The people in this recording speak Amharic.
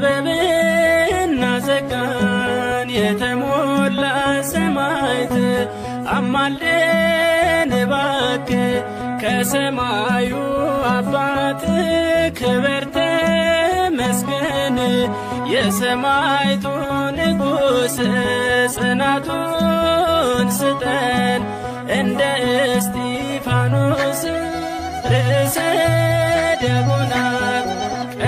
ጥበብና ጸጋን የተሞላ ሰማዕት አማልደን እባክህ ከሰማዩ አባት ክብር ተመስገን። የሰማዕቱ ንጉሥ ጽናቱን ስጠን እንደ እስጢፋኖስ ርዕሰ ደቡና